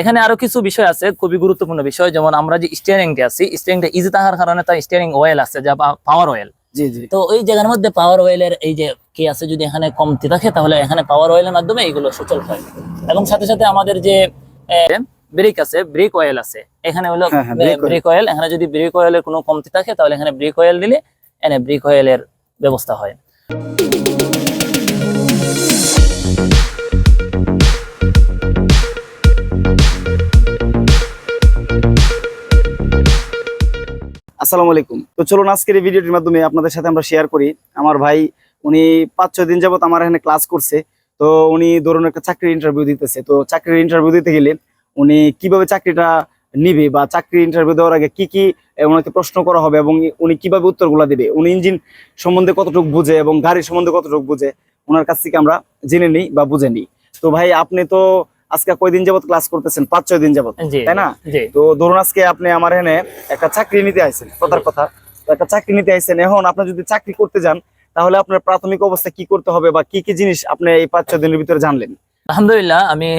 এখানে আরো কিছু বিষয় আছে খুবই গুরুত্বপূর্ণ বিষয়, যেমন আমরা যে স্টিয়ারিংটা আছি, স্টিয়ারিংটা ইজি থাকার কারণে তার স্টিয়ারিং অয়েল আছে যা পাওয়ার অয়েল। জি জি। তো ওই জায়গার মধ্যে পাওয়ার অয়েলের এই যে কি আছে, যদি এখানে কমতি থাকে তাহলে এখানে পাওয়ার অয়েলের মাধ্যমে এগুলো সচল হয়। এবং সাথে সাথে আমাদের যে ব্রেক আছে, ব্রেক অয়েল আছে, এখানে হলো ব্রেক অয়েল। এখানে যদি ব্রেক অয়েলের কোনো কমতি থাকে তাহলে এখানে ব্রেক অয়েল দিলে এখানে ব্রেক অয়েলের ব্যবস্থা হয়। আসসালামু আলাইকুম। তো চলুন আজকের এই ভিডিওটির মাধ্যমে আপনাদের সাথে আমরা শেয়ার করি। আমার ভাই উনি 5-6 দিন যাবত আমার এখানে ক্লাস করছে। তো উনি ধরুন একটা চাকরির ইন্টারভিউ দিতেছে। তো চাকরির ইন্টারভিউ দিতে গেলে উনি কিভাবে চাকরিটা নিবে বা চাকরির ইন্টারভিউ দেওয়ার আগে কি কি ওনাকে প্রশ্ন করা হবে এবং উনি কিভাবে উত্তরগুলো দিবে, উনি ইঞ্জিন সম্বন্ধে কতটুকু বুঝে এবং গাড়ি সম্বন্ধে কতটুকু বুঝে, ওনার কাছ থেকে আমরা জেনে নিই বা বুঝে নিই। তো ভাই আপনি তো আজকে কয়দিন যাবত ক্লাস করতেছেন? 5-6 দিন যাবত, তাই না? তো ধরুন আজকে আপনি আমার এখানে একটা চাকরি নিতে আইছেন, কথার কথা একটা চাকরি নিতে আইছেন। এখন আপনি যদি চাকরি করতে যান তাহলে আপনার প্রাথমিক অবস্থা কি করতে হবে বা কি কি জিনিস আপনি এই 5-6 দিনের ভিতরে জানলেন? আলহামদুলিল্লাহ, আমি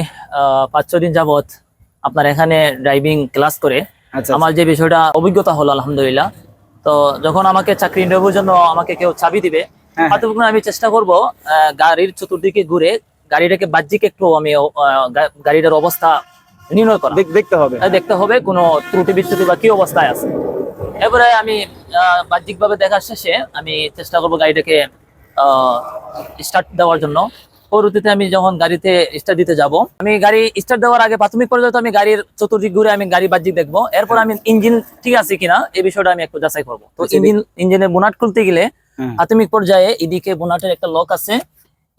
5-6 দিন যাবত আপনার এখানে ড্রাইভিং ক্লাস করে আমার যে বিষয়টা অভিজ্ঞতা হলো আলহামদুলিল্লাহ। তো যখন আমাকে চাকরি ইন্টারভিউর জন্য আমাকে কেউ চাবি দিবে, আমি চেষ্টা করব গাড়ির চতুর্দিকে ঘুরে গাড়িটাকে বাহ্যিক একটু আমি গাড়িটার অবস্থা নির্ণয় করা দেখতে হবে কোনো ত্রুটি বিচ্যুতি বা কি অবস্থায় আছে। এবারে আমি বাহ্যিক ভাবে দেখার শেষে আমি চেষ্টা করব গাড়িটাকে স্টার্ট দেওয়ার জন্য। পরবর্তীতে আমি যখন গাড়িতে স্টার্ট দিতে যাব, আমি গাড়ি স্টার্ট দেওয়ার আগে প্রাথমিক পর্যায়ে আমি গাড়ির চতুর্দিক ঘুরে আমি গাড়ি বাহ্যিক দেখবো। এরপর আমি ইঞ্জিন ঠিক আছে কিনা এই বিষয়টা আমি একটু যাচাই করবো। তো ইঞ্জিনের বোনাট খুলতে গেলে প্রাথমিক পর্যায়ে এদিকে বোনাটের একটা লক আছে,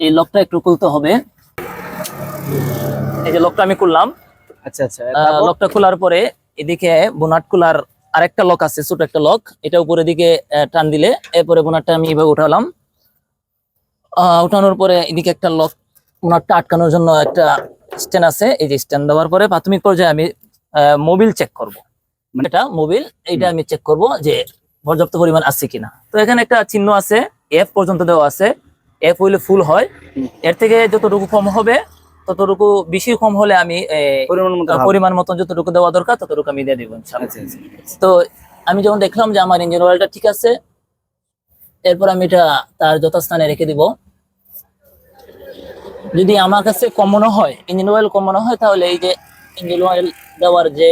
এই লকটা একটু খুলতে হবে। এই যে লকটা আমি খুললাম। আচ্ছা আচ্ছা। লকটা খোলার পরে এদিকে বোনাট খোলার আরেকটা লক আছে, ছোট একটা লক, এটা উপরের দিকে টান দিলে এরপরে বোনাটটা আমি এভাবে উঠালাম। উঠানোর পরে এদিকে একটা লক, বোনাটটা আটকানোর জন্য একটা স্ট্যান্ড আছে। এই যে স্ট্যান্ড দেওয়ার পরে প্রাথমিক পর্যায়ে আমি মোবিল চেক করব। এটা মোবিল, এইটা আমি চেক করব যে পর্যাপ্ত পরিমাণ আছে কিনা। তো এখানে একটা চিহ্ন আছে, এফ পর্যন্ত দেওয়া আছে। এফ হইলে ফুল হয়, এর থেকে যতটুকু কম হবে ততটুকু, বেশি কম হলে আমি পরিমাণ মতন যতটুকু দেওয়া দরকার ততটুকু আমি দিয়ে দিব ইনশাআল্লাহ। তো আমি যখন দেখলাম যে আমার ইঞ্জিন অয়েলটা ঠিক আছে, এরপর আমি এটা তার যথাস্থানে রেখে দিব। যদি আমার কাছে কম মনে হয়, ইঞ্জিন অয়েল কম মনে হয়, তাহলে এই যে ইঞ্জিন অয়েল দেওয়ার যে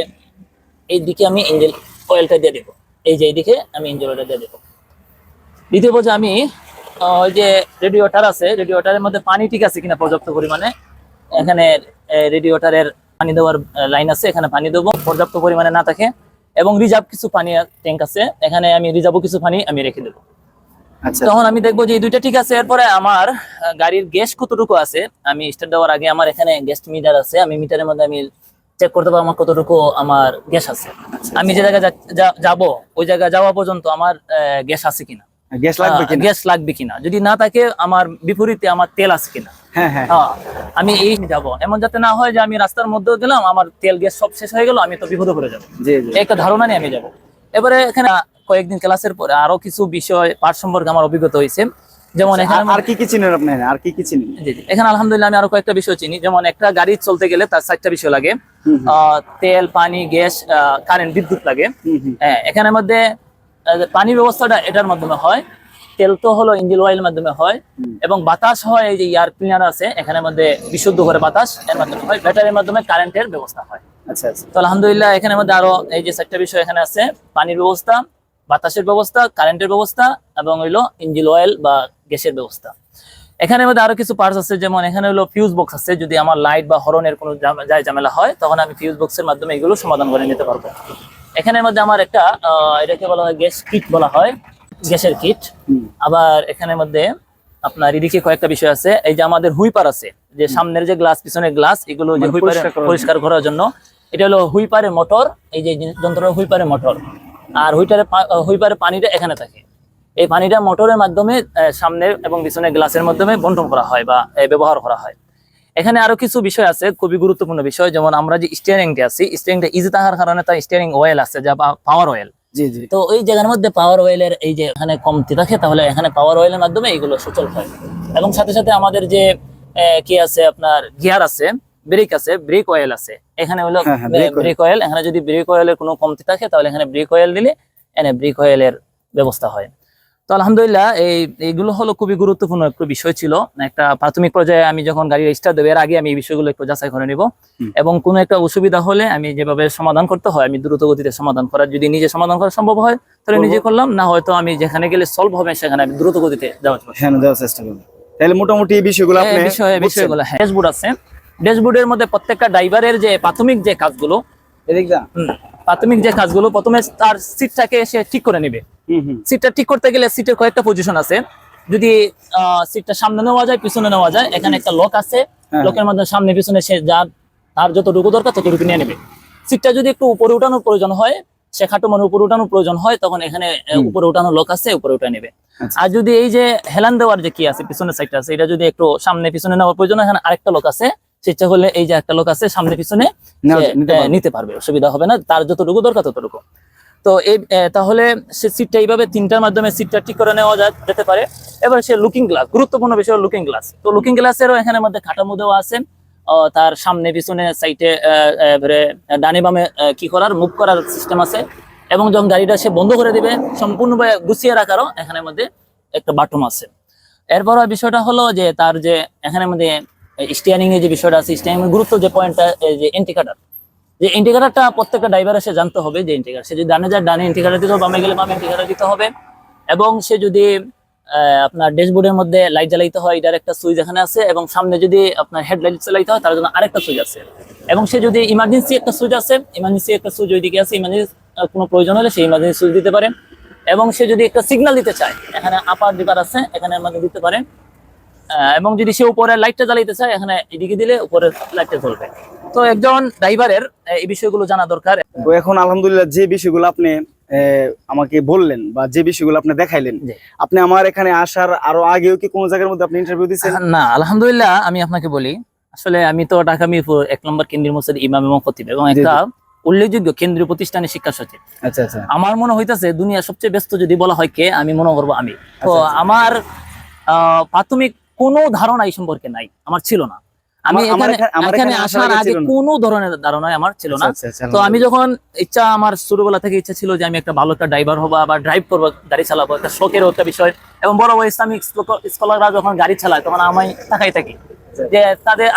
এই দিকে আমি ইঞ্জিন অয়েলটা দিয়ে দেবো। এই যে এইদিকে আমি ইঞ্জিন অয়েলটা দিয়ে দেবো। দ্বিতীয় পর্যায়ে আমি ওই যে রেডিওটার আছে, রেডিওটারের মধ্যে পানি ঠিক আছে কিনা পর্যাপ্ত পরিমাণে। এখানে রেডিওটারের পানি দেওয়ার লাইন আছে, এখানে পানি দেবো। পর্যাপ্ত পরিমাণে না থাকে এবং রিজার্ভ কিছু পানি ট্যাঙ্ক আছে, এখানে আমি রিজার্ভও কিছু পানি আমি রেখে দেবো। তখন আমি দেখবো যে এই দুইটা ঠিক আছে। এরপরে আমার গাড়ির গ্যাস কতটুকু আছে, আমি স্টার্ট দেওয়ার আগে আমার এখানে গ্যাস মিটার আছে, আমি মিটারের মধ্যে আমি চেক করতে পারবো আমার কতটুকু আমার গ্যাস আছে। আমি যে জায়গায় যাবো ওই জায়গায় যাওয়া পর্যন্ত আমার গ্যাস আছে কিনা, গ্যাস লাগবে কিনা, যদি না থাকে আমার বিপরীতে আমার তেল আছে কিনা। আমি এই যাবো, এমন যাতে না হয় যে আমি রাস্তার মধ্যে দিলাম আমার তেল গ্যাস সব শেষ হয়ে গেল, আমি তো বিপদে পড়ে যাবো। একটা ধারণা নিয়ে আমি যাবো। এবারে এখানে কয়েকদিন ক্লাসের পরে আরো কিছু বিষয় পার্ট সম্পর্কে আমার অভিজ্ঞতা হয়েছে। যেমন এখানে আর কি কি চিনেন আপনি? আর কি কি চিনেন? এখানে আলহামদুলিল্লাহ আমি আরো কয়েকটা বিষয় চিনি। যেমন একটা গাড়ি চলতে গেলে তার 4টা বিষয় লাগে, তেল, পানি, গ্যাস, কারেন্ট, বিদ্যুৎ লাগে। হ্যাঁ, এখানের মধ্যে পানি ব্যবস্থাটা এটার মাধ্যমে হয়, তেল তো হলো ইঞ্জিন অয়েল মাধ্যমে হয়, এবং বাতাস হয় এই যে এয়ার ক্লিনার আছে এখানের মধ্যে বিশুদ্ধ করে বাতাস এর মাধ্যমে হয়, ব্যাটারির মাধ্যমে কারেন্টের ব্যবস্থা হয়। আচ্ছা আচ্ছা। তো আলহামদুলিল্লাহ এখানের মধ্যে আরো এই যে 4টা বিষয় এখানে আছে, পানির ব্যবস্থা, বাতাসের ব্যবস্থা, কারেন্টের ব্যবস্থা এবং হইলো ইঞ্জিন অয়েল বা গ্যাসের ব্যবস্থা। এখানের মধ্যে আরো কিছু পার্টস আছে, যেমন এখানে হলো ফিউজ বক্স আছে। যদি আমার লাইট বা হরনের কোনো ঝামেলা হয় তখন আমি ফিউজ বক্সের মাধ্যমে এগুলো সমাধান করে নিতে পারবো। এখানের মধ্যে আমার একটা এটাকে বলা হয় গ্যাস কিট বলা হয়, গ্যাসের কিট। আবার এখানের মধ্যে আপনার এদিকে কয়েকটা বিষয় আছে। এই যে আমাদের হুইপার আছে, যে সামনের যে গ্লাস, পিছনের গ্লাস, এগুলো যে হুইপারে পরিষ্কার করার জন্য, এটা হলো হুইপারের মোটর। এই যে যন্ত্রটা হুইপারের মোটর, আর হুইপারের পানিটা এখানে থাকে। এই পানিটা মোটরের মাধ্যমে সামনের এবং পিছনের গ্লাসের মাধ্যমে বন্টন করা হয় বা ব্যবহার করা হয়। এখানে আরো কিছু বিষয় আছে খুবই গুরুত্বপূর্ণ বিষয়, যেমন আমরা যে স্টিয়ারিংটা আছি, স্টিয়ারিংটা ইজি থাকার কারণে তার স্টিয়ারিং অয়েল আছে যা পাওয়ার অয়েল। তো ওই জায়গার মধ্যে পাওয়ার অয়েলের এই যে এখানে কমতি থাকে তাহলে এখানে পাওয়ার অয়েলের মাধ্যমে এগুলো সচল হয়। এবং সাথে সাথে আমাদের যে কি আছে আপনার গিয়ার আছে, ব্রেক আছে, ব্রেক অয়েল আছে, এখানে হলো হ্যাঁ, হ্যাঁ, brake oil। Break oil. এখানে যদি ব্রেক অয়েলের কোনো কমতি থাকে তাহলে এখানে ব্রেক অয়েল দিলে এখানে ব্রেক অয়েলের ব্যবস্থা হয়। তো আলহামদুলিল্লাহ এইগুলো হলো খুবই গুরুত্বপূর্ণ একটা বিষয় ছিল। একটা প্রাথমিক পর্যায়ে আমি যখন গাড়ি স্টার্ট দেবো এর আগে আমি এই বিষয়গুলো একটু যাচাই করে নিব, এবং কোনো একটা অসুবিধা হলে আমি যেভাবে সমাধান করতে হয় আমি দ্রুত গতিতে সমাধান করার, যদি নিজে সমাধান করা সম্ভব হয় তাহলে নিজে করলাম, না হয়তো আমি যেখানে গেলে সলভ হবে সেখানে আমি দ্রুত গতিতে যাওয়ার চেষ্টা হ্যাঁ, দেওয়ার চেষ্টা করবেন। তাহলে মোটামুটি এই বিষয়গুলো আপনি বুঝছেন। বিষয়গুলো। হ্যাঁ, ড্যাশবোর্ড আছে, ড্যাশবোর্ডের মধ্যে প্রত্যেকটা ড্রাইভারের যে প্রাথমিক যে কাজগুলো, এদিক যা। প্রাথমিক যে কাজগুলো প্রথমে তার সিটটাকে সে ঠিক করে নিবে। সিটটা ঠিক করতে গেলে সিটের কয়েকটা পজিশন আছে, যদি সিটটা সামনে নেওয়া যায় পিছনে নেওয়া যায়, এখানে একটা লক আছে, লকের মাধ্যমে সামনে পিছনে সে তার যতটুকু দরকার ততটুকু নিয়ে নেবে। সিটটা যদি একটু উপরে উঠানোর প্রয়োজন হয়, সে খাটো মানে উপরে উঠানোর প্রয়োজন হয়, তখন এখানে উপরে উঠানোর লক আছে, উপরে উঠে নেবে। আর যদি এই যে হেলান দেওয়ার যে কি আছে পিছনের সাইডটা আছে, এটা যদি একটু সামনে পিছনে নেওয়ার প্রয়োজন হয়, এখানে আরেকটা লক আছে, সেটা হলে এই যে একটা লক আছে সামনে পিছনে নিতে পারবে, অসুবিধা হবে না, তার যতটুকু দরকার ততটুকু। তো এই তাহলে সে সিটটা এইভাবে তিনটার মাধ্যমে সিটটা ঠিক করে নেওয়া যেতে পারে। এবার সে লুকিং গ্লাস, গুরুত্বপূর্ণ বিষয় লুকিং গ্লাস। তো লুকিং গ্লাসেরও এখানে মধ্যে কাঠামো দেওয়া আছে, তার সামনে পিছনে সাইডে ডানে বামে কি করার মুভ করার সিস্টেম আছে, এবং যখন গাড়িটা সে বন্ধ করে দিবে সম্পূর্ণভাবে গুছিয়ে রাখারও এখানের মধ্যে একটা বাটন আছে। এরপর বিষয়টা হলো যে তার যে এখানের মধ্যে স্টিয়ারিং এর যে বিষয়টা আছে, স্টিয়ারিং এর গুরুত্ব যে পয়েন্টটা, যে ইন্ডিকেটর, যে ইন্ডিকেটরটা প্রত্যেকটা ড্রাইভার সে জানতে হবে যে ইন্ডিকেটর, সে যদি ডানে যায় ডানে ইন্ডিকেটর দিতে হবে, বামে গেলে বামে ইন্ডিকেটর দিতে হবে। এবং সে যদি আপনার ড্যাশবোর্ডের মধ্যে লাইট জ্বালাইতে হয়, এটার একটা সুইচ এখানে আছে, এবং সামনে যদি আপনার হেডলাইট চালাইতে হয় তার জন্য আরেকটা সুইচ আছে, এবং সে যদি ইমার্জেন্সি একটা সুইচ আছে, ইমার্জেন্সি একটা সুইচ ওইদিকে আছে, ইমার্জেন্সি কোনো প্রয়োজন হলে সেই ইমার্জেন্সি সুইচ দিতে পারে। এবং সে যদি একটা সিগন্যাল দিতে চায়, এখানে আপার ডিপার আছে, এখানে মধ্যে দিতে পারে। এবং যদি সে উপরে লাইটটা জ্বালাইতে চায়, এখানে এদিকে দিলে উপরে লাইটটা জ্বলবে। তো একজন ড্রাইভারের এই বিষয়গুলো জানা দরকার। তো এখন আলহামদুলিল্লাহ যে বিষয়গুলো আপনি আমাকে বললেন বা যে বিষয়গুলো আপনি দেখাইলেন, আপনি আমার এখানে আসার আরো আগেও কি কোনো জায়গার মধ্যে আপনি ইন্টারভিউ দিয়েছেন? না, আলহামদুলিল্লাহ আমি আপনাকে বলি, আসলে আমি তো ঢাকা মিরপুর 1 নম্বর কেন্দ্রীয় মসজিদ ইমাম এবং খতিব, এবং একটা উল্লেখযোগ্য কেন্দ্রীয় প্রতিষ্ঠানের শিক্ষা সচিব। আচ্ছা আচ্ছা। আমার মনে হইতাছে দুনিয়ার সবচেয়ে ব্যস্ত যদি বলা হয় কে, আমি মনে করবো আমি। তো আমার প্রাথমিক কোনো ধারণা এই সম্পর্কে নাই, আমার ছিল না। আমি এখানে আসার আগে কোনো ধরনের ধারণা আমার ছিল না। তো আমি যখন ইচ্ছা, আমার ছোটবেলা থেকে ইচ্ছা ছিল যে আমি একটা ভালো একটা ড্রাইভার হবো বা ড্রাইভ করবো, গাড়ি চালাবো, একটা শখের একটা বিষয়। এবং বড় বড় ইসলামিক স্কলাররা যখন গাড়ি চালায় তখন আমি তাকাই থাকি যে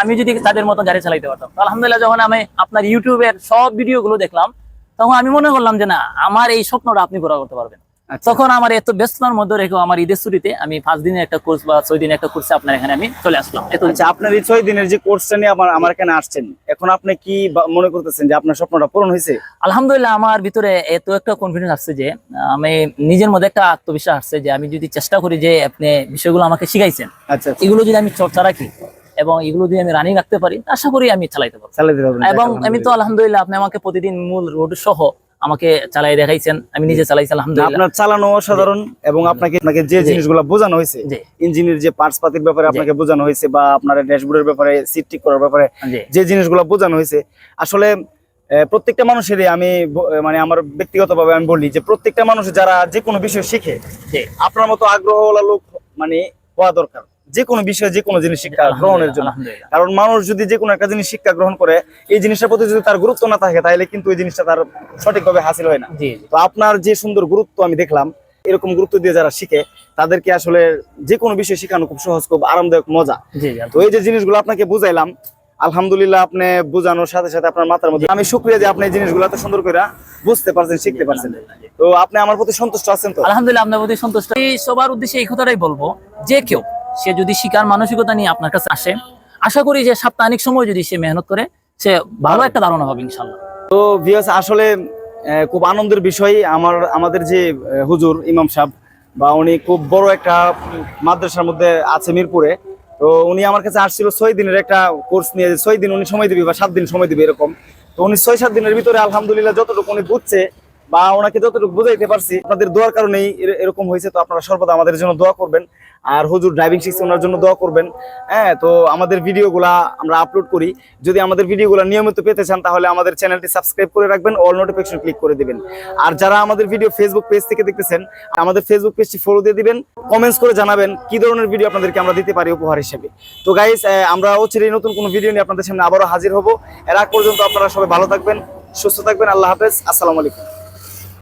আমি যদি তাদের মতো গাড়ি চালাইতে পারতাম। তো আলহামদুলিল্লাহ যখন আমি আপনার ইউটিউবের সব ভিডিও গুলো দেখলাম, তখন আমি মনে করলাম যে না, আমার এই স্বপ্নটা আপনি পুরো করতে পারবেন। তখন আমার এত ব্যস্ততার মধ্যে রেখেও আমার ঈদের ছুটিতে আমি 5 দিনের একটা কোর্স বা 6 দিনের একটা কোর্সে আপনার এখানে আমি চলে আসলাম। আচ্ছা, আপনার এই 6 দিনের যে কোর্সটা নিয়ে আমার এখানে আসছেন, এখন আপনি কি মনে করতেছেন যে আপনার স্বপ্নটা পূরণ হয়েছে? আলহামদুলিল্লাহ আমার ভিতরে এত একটা কনফিডেন্স আসছে যে আমি নিজের মধ্যে একটা আত্মবিশ্বাস আসছে যে আমি যদি চেষ্টা করি যে আপনি বিষয়গুলো আমাকে শিখাইছেন, আচ্ছা, এগুলো যদি আমি চর্চা রাখি এবং এগুলো যদি আমি রানিং রাখতে পারি, আশা করি আমি চালাইতে পারবো। এবং আমি তো আলহামদুলিল্লাহ আপনি আমাকে প্রতিদিন মূল রোড সহ আমাকে চালাই দেখাইছেন, আমি নিজে চালাইছি আলহামদুলিল্লাহ। আপনার চালানো অসাধারণ, এবং আপনাকে যে জিনিসগুলো বোঝানো হয়েছে, ইঞ্জিনের যে পার্টস পাতির ব্যাপারে আপনাকে বোঝানো হয়েছে, বা আপনার ড্যাশবোর্ডের ব্যাপারে, সিট ঠিক করার ব্যাপারে যে জিনিসগুলো বোঝানো হয়েছে, আসলে প্রত্যেকটা মানুষেরই আমি মানে আমার ব্যক্তিগতভাবে আমি বলি যে প্রত্যেকটা মানুষ যারা যে কোনো বিষয় শিখে, আপনার মতো আগ্রহওয়ালা লোক মানে হওয়া দরকার যে কোনো বিষয়ে, যে কোনো জিনিস শিক্ষা গ্রহণের জন্য। কারণ মানুষ যদি যে কোনো একটা জিনিস শিক্ষা গ্রহণ করে, এই জিনিসটার প্রতি যদি তার গুরুত্ব না থাকে, তাহলে কিন্তু এই জিনিসটা তার সঠিকভাবে হাসিল হয় না। তো আপনার যে সুন্দর গুরুত্ব আমি দেখলাম, এরকম গুরুত্ব দিয়ে যারা শিখে তাদেরকে আসলে যে কোনো বিষয় শেখানো খুব সহজ, খুব আরামদায়ক, মজা। তো এই যে জিনিসগুলো আপনাকে বুঝাইলাম, আলহামদুলিল্লাহ আপনি বোঝানোর সাথে সাথে আপনার মাথার মধ্যে আমি শুকরিয়া যে আপনি এই জিনিসগুলো এত সুন্দর করে বুঝতে পারছেন, শিখতে পারছেন। তো আপনি আমার প্রতি সন্তুষ্ট আছেন তো? আলহামদুলিল্লাহ আপনার প্রতি সন্তুষ্ট। এই সবার উদ্দেশ্যে এই কথাটাই বলবো যে কেউ সে যদি শিকার মানসিকতা নিয়ে আপনার কাছে আসে, আশা করি যে সাপ্তাহিক সময় যদি সে মেহনত করে, সে ভালো একটা ধারণা হবে ইনশাআল্লাহ। তো ভিউয়ার্স, আসলে খুব আনন্দের বিষয়, আমাদের যে হুজুর ইমাম সাহেব, বা উনি খুব বড় একটা মাদ্রাসার মধ্যে আছে মিরপুরে। তো উনি আমার কাছে আসছিল 6 দিনের একটা কোর্স নিয়ে, 6 দিন উনি সময় দিবে বা 7 দিন সময় দিবে এরকম। তো উনি 6-7 দিনের ভিতরে আলহামদুলিল্লাহ যতটুকু উনি বুঝছে বা ওনাকে যতটুকু বুঝাইতে পারছি, আপনাদের দোয়ার কারণেই এরকম হয়েছে। তো আপনারা সর্বদা আমাদের জন্য দোয়া করবেন। আর হুজুর ড্রাইভিং শিখছে, ওনার জন্য দোয়া করবেন। হ্যাঁ, তো আমাদের ভিডিওগুলা আমরা আপলোড করি, যদি আমাদের ভিডিওগুলো নিয়মিত পেতে চান তাহলে আমাদের চ্যানেলটি সাবস্ক্রাইব করে রাখবেন, অল নোটিফিকেশন ক্লিক করে দিবেন। আর যারা আমাদের ভিডিও ফেসবুক পেজ থেকে দেখতেছেন, আমাদের ফেসবুক পেজটি ফলো দিয়ে দিবেন, কমেন্টস করে জানাবেন কি ধরনের ভিডিও আপনাদেরকে আমরা দিতে পারি উপহার হিসেবে। তো গাইস, আমরা হচ্ছে নতুন কোনো ভিডিও নিয়ে আপনাদের সামনে আবারও হাজির হব। এর আগ পর্যন্ত আপনারা সবাই ভালো থাকবেন, সুস্থ থাকবেন। আল্লাহ হাফেজ, আসসালামু আলাইকুম।